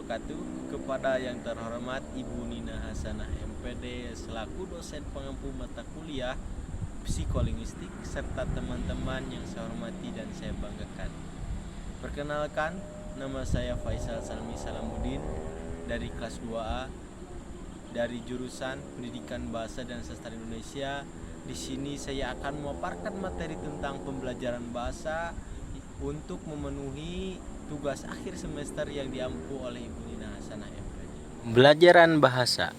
wabarakatuh. Kepada yang terhormat Ibu Nina Hasanah MPD selaku dosen pengampu mata kuliah psikolinguistik serta teman-teman yang saya hormati dan saya banggakan. Perkenalkan, nama saya Faisal Salmi Salamuddin dari kelas 2A dari jurusan Pendidikan Bahasa dan Sastra Indonesia. Di sini saya akan memaparkan materi tentang pembelajaran bahasa untuk memenuhi tugas akhir semester yang diampu oleh Ibu Nina Hasanah MPD. Pembelajaran bahasa.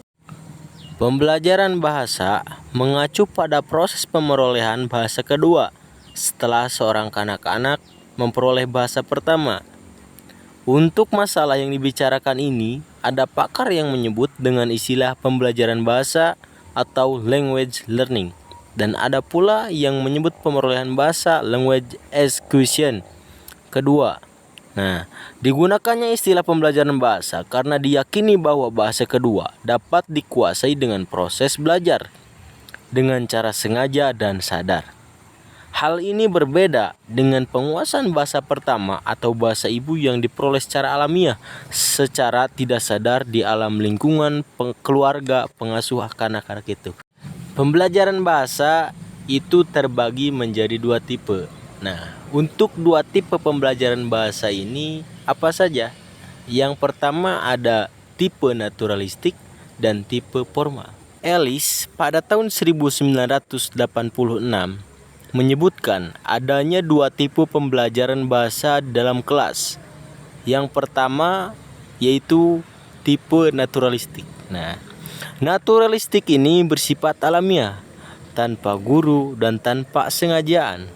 Pembelajaran bahasa mengacu pada proses pemerolehan bahasa kedua setelah seorang kanak-kanak memperoleh bahasa pertama. Untuk masalah yang dibicarakan ini, ada pakar yang menyebut dengan istilah pembelajaran bahasa atau language learning, dan ada pula yang menyebut pemerolehan bahasa language acquisition. Kedua, digunakannya istilah pembelajaran bahasa karena diyakini bahwa bahasa kedua dapat dikuasai dengan proses belajar dengan cara sengaja dan sadar. Hal ini berbeda dengan penguasaan bahasa pertama atau bahasa ibu yang diperoleh secara alamiah, secara tidak sadar di alam lingkungan keluarga pengasuh kanak-kanak itu. Pembelajaran bahasa itu terbagi menjadi dua tipe. Untuk dua tipe pembelajaran bahasa ini apa saja? Yang pertama ada tipe naturalistik dan tipe formal. Ellis pada tahun 1986 menyebutkan adanya dua tipe pembelajaran bahasa dalam kelas. Yang pertama yaitu tipe naturalistik. Naturalistik ini bersifat alamiah, tanpa guru dan tanpa sengajaan.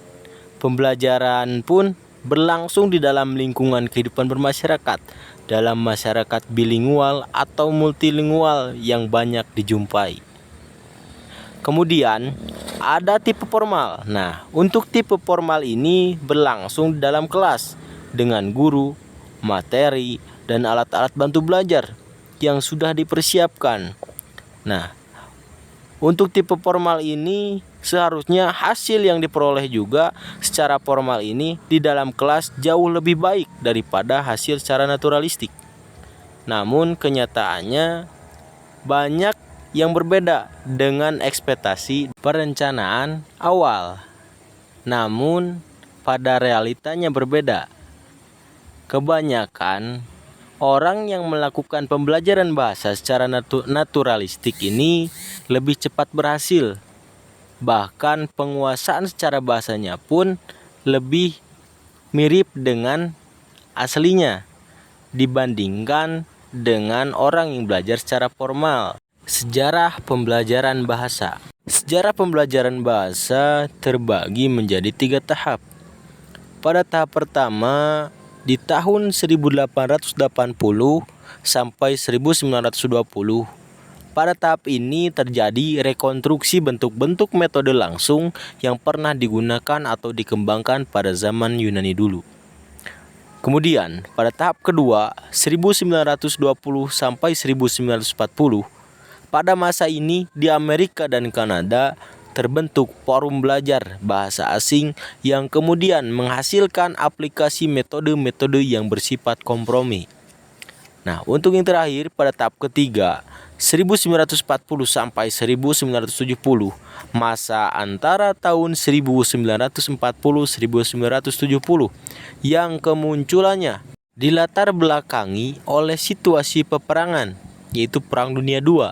Pembelajaran pun berlangsung di dalam lingkungan kehidupan bermasyarakat, dalam masyarakat bilingual atau multilingual yang banyak dijumpai. Kemudian ada tipe formal. Untuk tipe formal ini berlangsung di dalam kelas dengan guru, materi, dan alat-alat bantu belajar yang sudah dipersiapkan. Untuk tipe formal ini seharusnya hasil yang diperoleh juga secara formal ini di dalam kelas jauh lebih baik daripada hasil secara naturalistik. Namun kenyataannya banyak yang berbeda dengan ekspektasi perencanaan awal. Namun pada realitanya berbeda. Kebanyakan orang yang melakukan pembelajaran bahasa secara naturalistik ini lebih cepat berhasil. Bahkan penguasaan secara bahasanya pun lebih mirip dengan aslinya dibandingkan dengan orang yang belajar secara formal. Sejarah pembelajaran bahasa. Sejarah pembelajaran bahasa terbagi menjadi 3 tahap. Pada tahap pertama di tahun 1880 sampai 1920. Pada tahap ini terjadi rekonstruksi bentuk-bentuk metode langsung yang pernah digunakan atau dikembangkan pada zaman Yunani dulu. Kemudian pada tahap kedua 1920 sampai 1940, pada masa ini di Amerika dan Kanada terbentuk forum belajar bahasa asing yang kemudian menghasilkan aplikasi metode-metode yang bersifat kompromi. Untuk yang terakhir pada tahap ketiga 1940 sampai 1970, masa antara tahun 1940-1970 yang kemunculannya dilatar belakangi oleh situasi peperangan, yaitu Perang Dunia II,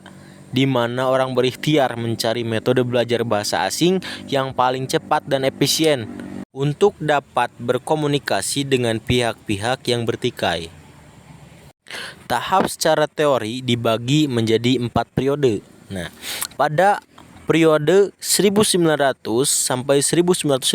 di mana orang berikhtiar mencari metode belajar bahasa asing yang paling cepat dan efisien untuk dapat berkomunikasi dengan pihak-pihak yang bertikai. Tahap secara teori dibagi menjadi 4 periode. Pada periode 1900 sampai 1950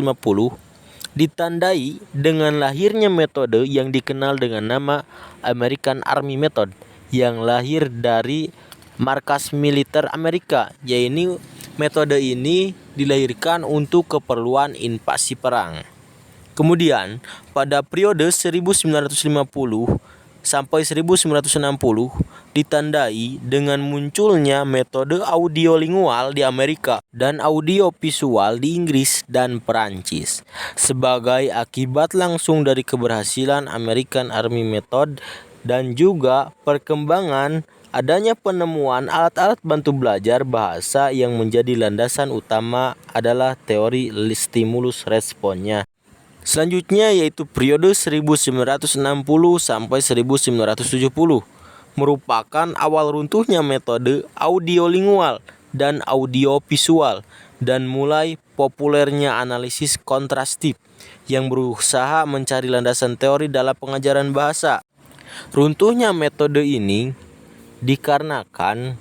ditandai dengan lahirnya metode yang dikenal dengan nama American Army Method yang lahir dari markas militer Amerika, yaitu metode ini dilahirkan untuk keperluan invasi perang. Kemudian pada periode 1950 sampai 1960 ditandai dengan munculnya metode audiolingual di Amerika dan audiovisual di Inggris dan Perancis. Sebagai akibat langsung dari keberhasilan American Army Method dan juga perkembangan adanya penemuan alat-alat bantu belajar bahasa yang menjadi landasan utama adalah teori stimulus responnya. Selanjutnya yaitu periode 1960 sampai 1970 merupakan awal runtuhnya metode audiolingual dan audiovisual dan mulai populernya analisis kontrastif yang berusaha mencari landasan teori dalam pengajaran bahasa. Runtuhnya metode ini dikarenakan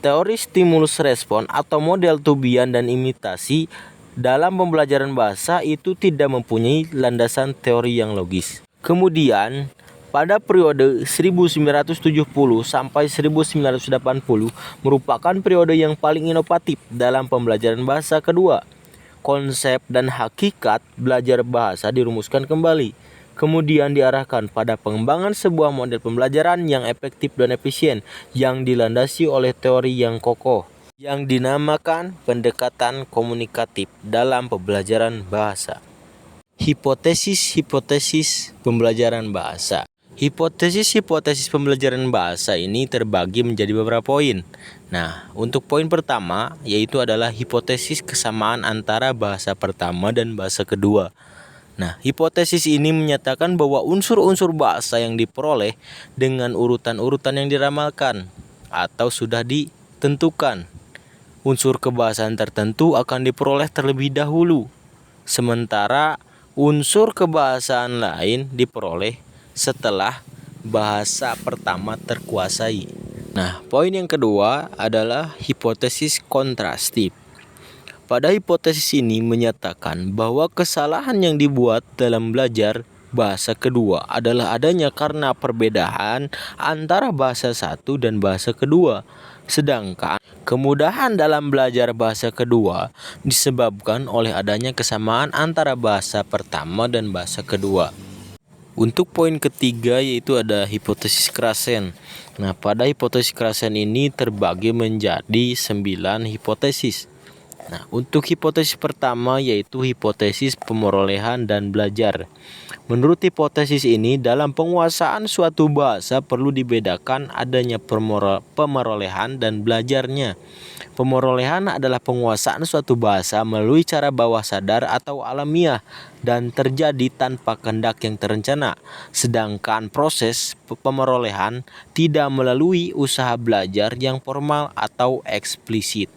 teori stimulus respon atau model tubian dan imitasi dalam pembelajaran bahasa itu tidak mempunyai landasan teori yang logis. Kemudian pada periode 1970 sampai 1980 merupakan periode yang paling inovatif dalam pembelajaran bahasa kedua. Konsep dan hakikat belajar bahasa dirumuskan kembali. Kemudian diarahkan pada pengembangan sebuah model pembelajaran yang efektif dan efisien yang dilandasi oleh teori yang kokoh yang dinamakan pendekatan komunikatif dalam pembelajaran bahasa. Hipotesis pembelajaran bahasa. Hipotesis pembelajaran bahasa ini terbagi menjadi beberapa poin. Nah, untuk poin pertama yaitu adalah hipotesis kesamaan antara bahasa pertama dan bahasa kedua. Nah, hipotesis ini menyatakan bahwa unsur-unsur bahasa yang diperoleh dengan urutan-urutan yang diramalkan atau sudah ditentukan. Unsur kebahasaan tertentu akan diperoleh terlebih dahulu, sementara unsur kebahasaan lain diperoleh setelah bahasa pertama terkuasai. Nah, poin yang kedua adalah hipotesis kontrastif. Pada hipotesis ini menyatakan bahwa kesalahan yang dibuat dalam belajar bahasa kedua adalah adanya karena perbedaan antara bahasa satu dan bahasa kedua. Sedangkan kemudahan dalam belajar bahasa kedua disebabkan oleh adanya kesamaan antara bahasa pertama dan bahasa kedua. Untuk poin ketiga yaitu ada hipotesis Krasen. Nah, pada hipotesis Krasen ini terbagi menjadi 9 hipotesis. Nah, untuk hipotesis pertama yaitu hipotesis pemerolehan dan belajar. Menurut hipotesis ini, dalam penguasaan suatu bahasa perlu dibedakan adanya pemerolehan dan belajarnya. Pemerolehan adalah penguasaan suatu bahasa melalui cara bawah sadar atau alamiah dan terjadi tanpa kehendak yang terencana. Sedangkan proses pemerolehan tidak melalui usaha belajar yang formal atau eksplisit.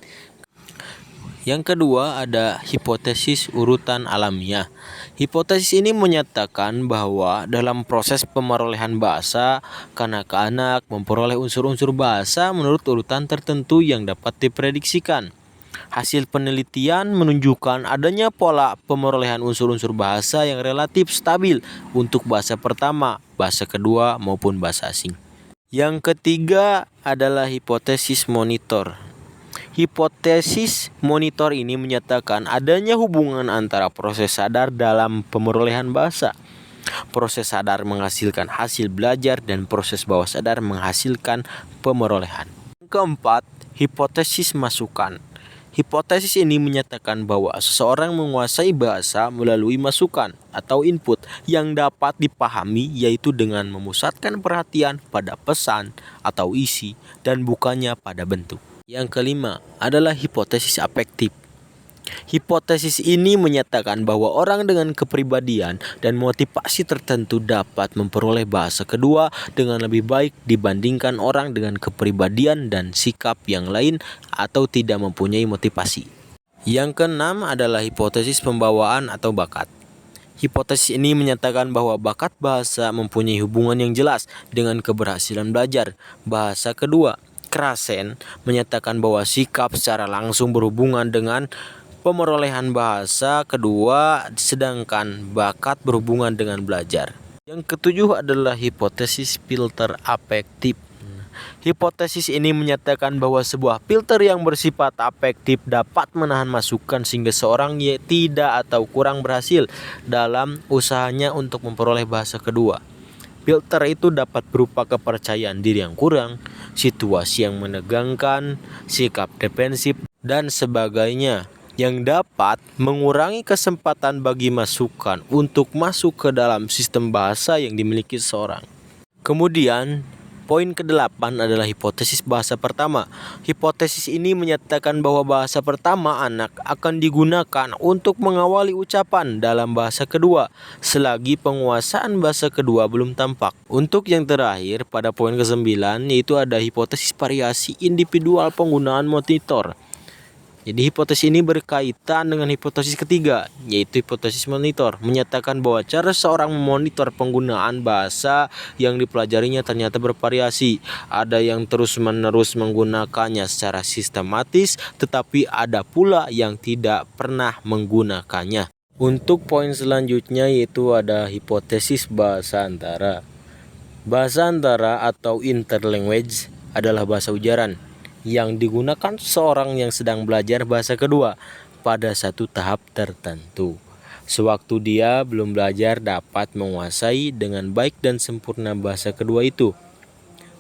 Yang kedua ada hipotesis urutan alamiah. Hipotesis ini menyatakan bahwa dalam proses pemerolehan bahasa, kanak-kanak memperoleh unsur-unsur bahasa menurut urutan tertentu yang dapat diprediksikan. Hasil penelitian menunjukkan adanya pola pemerolehan unsur-unsur bahasa yang relatif stabil untuk bahasa pertama, bahasa kedua maupun bahasa asing. Yang ketiga adalah hipotesis monitor. Hipotesis monitor ini menyatakan adanya hubungan antara proses sadar dalam pemerolehan bahasa. Proses sadar menghasilkan hasil belajar dan proses bawah sadar menghasilkan pemerolehan. Keempat, hipotesis masukan. Hipotesis ini menyatakan bahwa seseorang menguasai bahasa melalui masukan atau input yang dapat dipahami, yaitu dengan memusatkan perhatian pada pesan atau isi dan bukannya pada bentuk. Yang kelima adalah hipotesis afektif. Hipotesis ini menyatakan bahwa orang dengan kepribadian dan motivasi tertentu dapat memperoleh bahasa kedua dengan lebih baik dibandingkan orang dengan kepribadian dan sikap yang lain atau tidak mempunyai motivasi. Yang keenam adalah hipotesis pembawaan atau bakat. Hipotesis ini menyatakan bahwa bakat bahasa mempunyai hubungan yang jelas dengan keberhasilan belajar bahasa kedua. Krasen menyatakan bahwa sikap secara langsung berhubungan dengan pemerolehan bahasa kedua, sedangkan bakat berhubungan dengan belajar. Yang ketujuh adalah hipotesis filter afektif. Hipotesis ini menyatakan bahwa sebuah filter yang bersifat afektif dapat menahan masukan sehingga seorang tidak atau kurang berhasil dalam usahanya untuk memperoleh bahasa kedua. Filter itu dapat berupa kepercayaan diri yang kurang, situasi yang menegangkan, sikap defensif, dan sebagainya yang dapat mengurangi kesempatan bagi masukan untuk masuk ke dalam sistem bahasa yang dimiliki seseorang. Kemudian, poin ke-8 adalah hipotesis bahasa pertama. Hipotesis ini menyatakan bahwa bahasa pertama anak akan digunakan untuk mengawali ucapan dalam bahasa kedua selagi penguasaan bahasa kedua belum tampak. Untuk yang terakhir pada poin ke-9 yaitu ada hipotesis variasi individual penggunaan monitor. Jadi hipotesis ini berkaitan dengan hipotesis ketiga, yaitu hipotesis monitor, menyatakan bahwa cara seorang memonitor penggunaan bahasa yang dipelajarinya ternyata bervariasi. Ada yang terus-menerus menggunakannya secara sistematis, tetapi ada pula yang tidak pernah menggunakannya. Untuk poin selanjutnya yaitu ada hipotesis bahasa antara. Bahasa antara atau interlanguage adalah bahasa ujaran yang digunakan seorang yang sedang belajar bahasa kedua pada satu tahap tertentu. Sewaktu dia belum belajar dapat menguasai dengan baik dan sempurna bahasa kedua itu.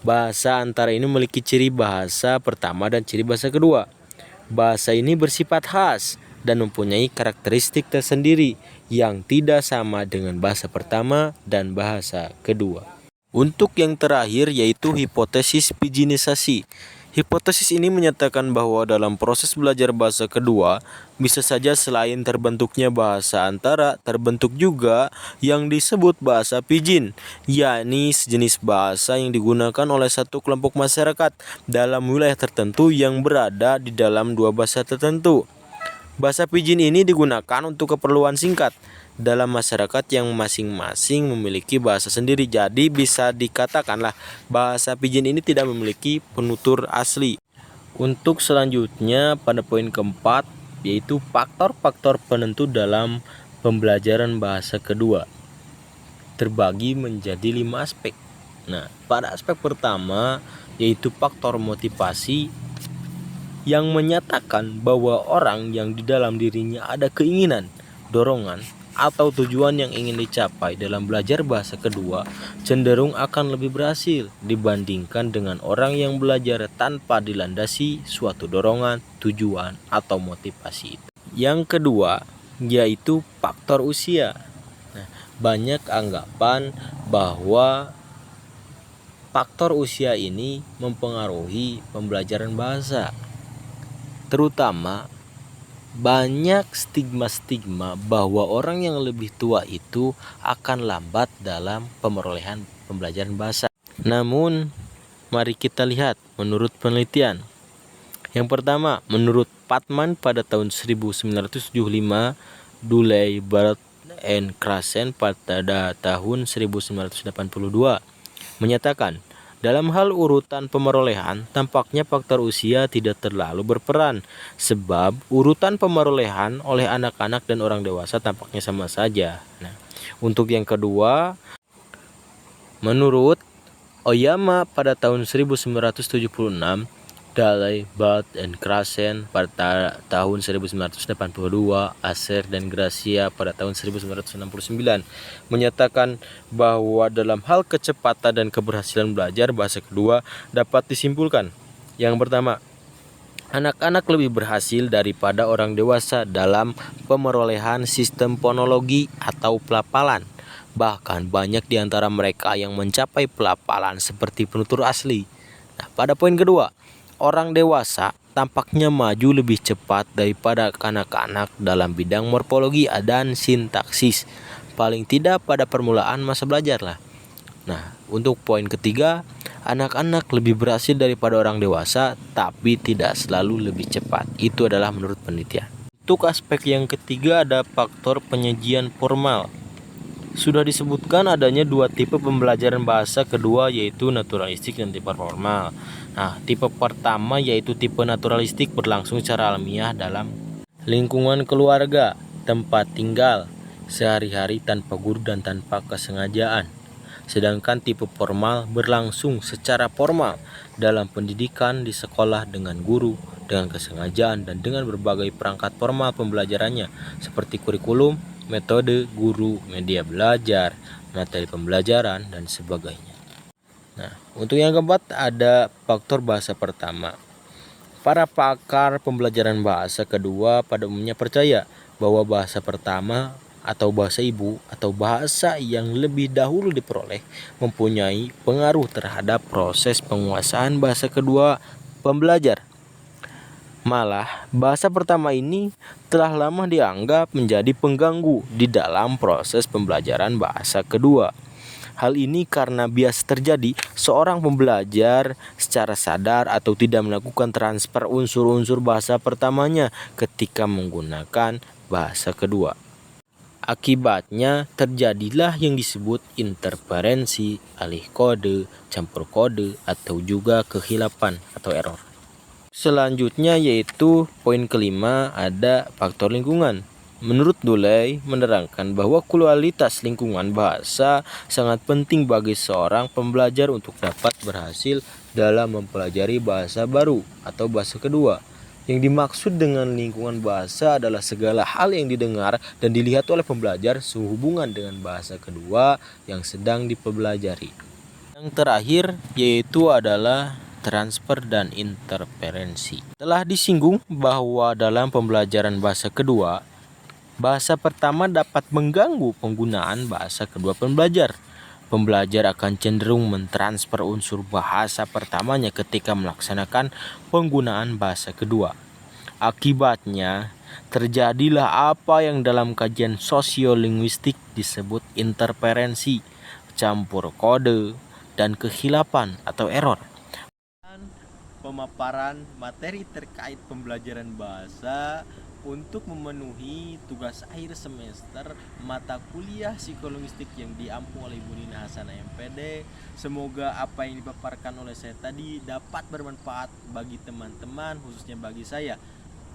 Bahasa antara ini memiliki ciri bahasa pertama dan ciri bahasa kedua. Bahasa ini bersifat khas dan mempunyai karakteristik tersendiri yang tidak sama dengan bahasa pertama dan bahasa kedua. Untuk yang terakhir yaitu hipotesis pijinisasi. Hipotesis ini menyatakan bahwa dalam proses belajar bahasa kedua, bisa saja selain terbentuknya bahasa antara, terbentuk juga yang disebut bahasa pidgin, yakni sejenis bahasa yang digunakan oleh satu kelompok masyarakat dalam wilayah tertentu yang berada di dalam dua bahasa tertentu. Bahasa pidgin ini digunakan untuk keperluan singkat dalam masyarakat yang masing-masing memiliki bahasa sendiri. Jadi bisa dikatakanlah bahasa pidgin ini tidak memiliki penutur asli. Untuk selanjutnya pada poin keempat yaitu faktor-faktor penentu dalam pembelajaran bahasa kedua. Terbagi menjadi 5 aspek. Nah, pada aspek pertama yaitu faktor motivasi yang menyatakan bahwa orang yang di dalam dirinya ada keinginan, dorongan, atau tujuan yang ingin dicapai dalam belajar bahasa kedua cenderung akan lebih berhasil dibandingkan dengan orang yang belajar tanpa dilandasi suatu dorongan, tujuan, atau motivasi itu. Yang kedua yaitu faktor usia. Nah, banyak anggapan bahwa faktor usia ini mempengaruhi pembelajaran bahasa. Terutama banyak stigma-stigma bahwa orang yang lebih tua itu akan lambat dalam pemerolehan pembelajaran bahasa. Namun, mari kita lihat menurut penelitian. Yang pertama, menurut Patman pada tahun 1975, Duley, Barth, and Krasen pada tahun 1982 menyatakan dalam hal urutan pemerolehan, tampaknya faktor usia tidak terlalu berperan, sebab urutan pemerolehan oleh anak-anak dan orang dewasa tampaknya sama saja. Nah, untuk yang kedua, menurut Oyama pada tahun 1976, Duley, Barth, and Krasen pada tahun 1982, Acer dan Gracia pada tahun 1969 menyatakan bahwa dalam hal kecepatan dan keberhasilan belajar bahasa kedua dapat disimpulkan. Yang pertama, anak-anak lebih berhasil daripada orang dewasa dalam pemerolehan sistem fonologi atau pelafalan. Bahkan banyak di antara mereka yang mencapai pelafalan seperti penutur asli. Nah, pada poin kedua, orang dewasa tampaknya maju lebih cepat daripada kanak-kanak dalam bidang morfologi dan sintaksis. Paling tidak pada permulaan masa belajar lah. Nah, untuk poin ketiga, anak-anak lebih berhasil daripada orang dewasa, tapi tidak selalu lebih cepat. Itu adalah menurut penelitian. Untuk aspek yang ketiga ada faktor penyajian formal. Sudah disebutkan adanya dua tipe pembelajaran bahasa kedua yaitu naturalistik dan tipe formal. Nah, tipe pertama yaitu tipe naturalistik berlangsung secara alamiah dalam lingkungan keluarga, tempat tinggal, sehari-hari tanpa guru dan tanpa kesengajaan. Sedangkan tipe formal berlangsung secara formal dalam pendidikan di sekolah dengan guru, dengan kesengajaan dan dengan berbagai perangkat formal pembelajarannya seperti kurikulum, metode guru, media belajar, materi pembelajaran, dan sebagainya. Nah, untuk yang keempat ada faktor bahasa pertama. Para pakar pembelajaran bahasa kedua pada umumnya percaya bahwa bahasa pertama atau bahasa ibu atau bahasa yang lebih dahulu diperoleh mempunyai pengaruh terhadap proses penguasaan bahasa kedua pembelajar. Malah, bahasa pertama ini telah lama dianggap menjadi pengganggu di dalam proses pembelajaran bahasa kedua. Hal ini karena biasa terjadi seorang pembelajar secara sadar atau tidak melakukan transfer unsur-unsur bahasa pertamanya ketika menggunakan bahasa kedua. Akibatnya terjadilah yang disebut interferensi, alih kode, campur kode, atau juga kehilapan atau error. Selanjutnya yaitu poin kelima, ada faktor lingkungan. Menurut Duley menerangkan bahwa kualitas lingkungan bahasa sangat penting bagi seorang pembelajar untuk dapat berhasil dalam mempelajari bahasa baru atau bahasa kedua. Yang dimaksud dengan lingkungan bahasa adalah segala hal yang didengar dan dilihat oleh pembelajar sehubungan dengan bahasa kedua yang sedang dipelajari. Yang terakhir yaitu adalah transfer dan interferensi. Telah disinggung bahwa dalam pembelajaran bahasa kedua, bahasa pertama dapat mengganggu penggunaan bahasa kedua pembelajar. Pembelajar akan cenderung mentransfer unsur bahasa pertamanya ketika melaksanakan penggunaan bahasa kedua. Akibatnya, terjadilah apa yang dalam kajian sosiolinguistik disebut interferensi, campur kode, dan kehilapan atau error. Pemaparan materi terkait pembelajaran bahasa untuk memenuhi tugas akhir semester mata kuliah psikolinguistik yang diampu oleh Ibu Nina Hasanah MPD. Semoga apa yang dipaparkan oleh saya tadi dapat bermanfaat bagi teman-teman, khususnya bagi saya,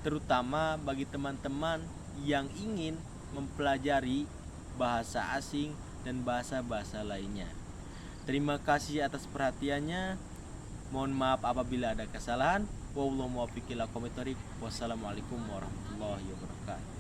terutama bagi teman-teman yang ingin mempelajari bahasa asing dan bahasa-bahasa lainnya. Terima kasih atas perhatiannya. Mohon maaf apabila ada kesalahan. Wassalamualaikum warahmatullahi wabarakatuh.